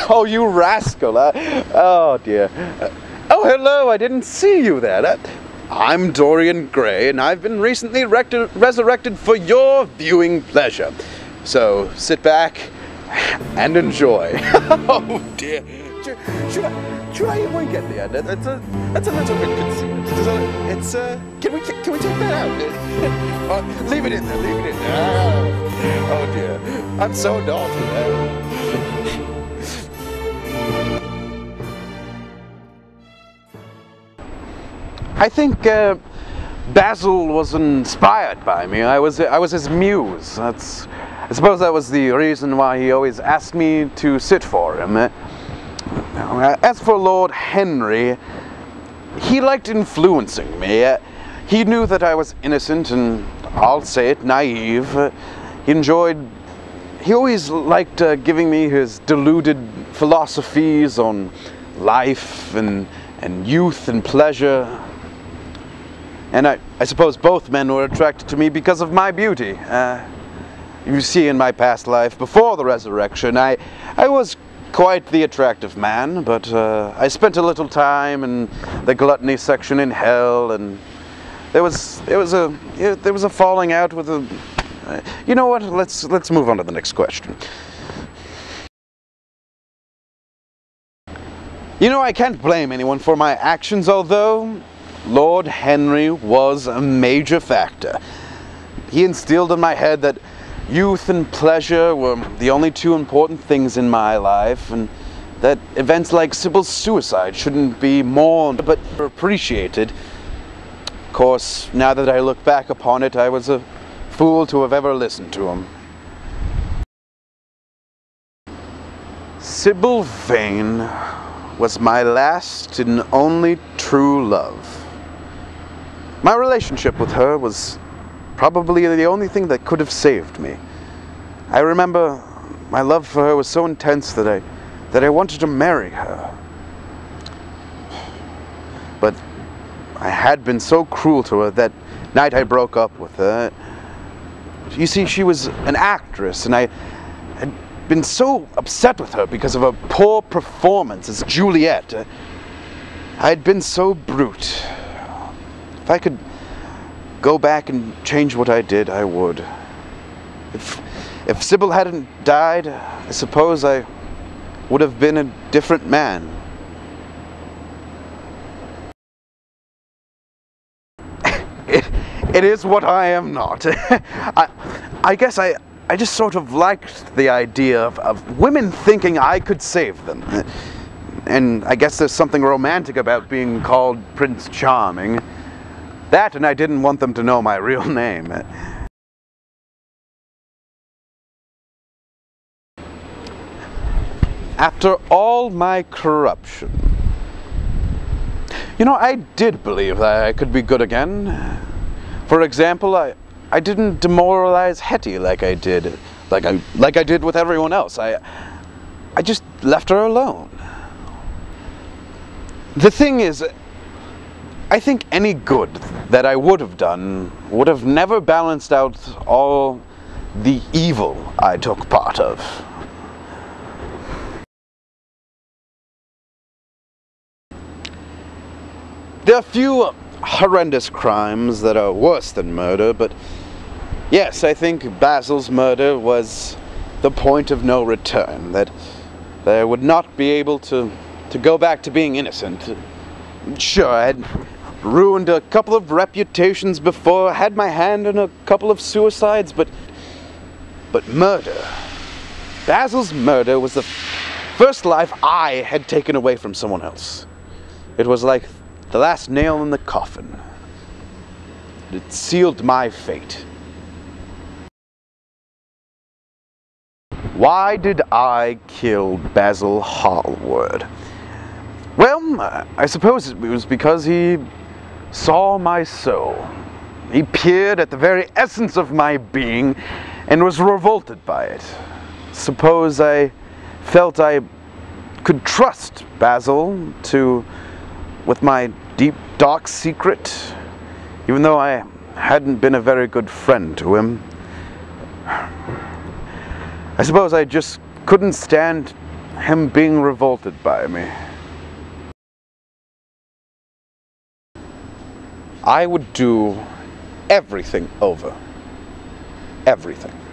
Oh, you rascal! Oh dear. Oh, hello! I didn't see you there. I'm Dorian Gray, and I've been recently resurrected for your viewing pleasure. So sit back and enjoy. Oh dear. Should I even get the end? That's a little bit conceited. Can we take that out? Leave it in there. Leave it in there. Oh dear. I'm so naughty. I think Basil was inspired by me. I was his muse. I suppose that was the reason why he always asked me to sit for him. As for Lord Henry, he liked influencing me. He knew that I was innocent and, I'll say it, naive. He always liked giving me his deluded philosophies on life and youth and pleasure. And I suppose both men were attracted to me because of my beauty. You see, in my past life, before the resurrection, I was quite the attractive man, but I spent a little time in the gluttony section in hell, and there was a falling out with a. You know what? Let's move on to the next question. You know, I can't blame anyone for my actions, although Lord Henry was a major factor. He instilled in my head that youth and pleasure were the only two important things in my life, and that events like Sybil's suicide shouldn't be mourned but appreciated. Of course, now that I look back upon it, I was a fool to have ever listened to him. Sybil Vane was my last and only true love. My relationship with her was probably the only thing that could have saved me. I remember my love for her was so intense that I wanted to marry her. But I had been so cruel to her that night I broke up with her. You see, she was an actress, and I had been so upset with her because of her poor performance as Juliet. I had been so brute. If I could go back and change what I did, I would. If Sybil hadn't died, I suppose I would have been a different man. It is what I am not. I guess I just sort of liked the idea of women thinking I could save them. And I guess there's something romantic about being called Prince Charming. That, and I didn't want them to know my real name. After all my corruption, you know, I did believe that I could be good again. For example, I didn't demoralize Hetty like I did, like I did with everyone else. I just left her alone. The thing is, I think any good that I would have done would have never balanced out all the evil I took part of. There are few horrendous crimes that are worse than murder, but yes, I think Basil's murder was the point of no return, that I would not be able to go back to being innocent. Sure, I had ruined a couple of reputations before, had my hand in a couple of suicides, but murder. Basil's murder was the first life I had taken away from someone else. It was like the last nail in the coffin. It sealed my fate. Why did I kill Basil Hallward? Well, I suppose it was because he saw my soul. He peered at the very essence of my being and was revolted by it. Suppose I felt I could trust Basil with my deep, dark secret, even though I hadn't been a very good friend to him. I suppose I just couldn't stand him being revolted by me. I would do everything over. Everything.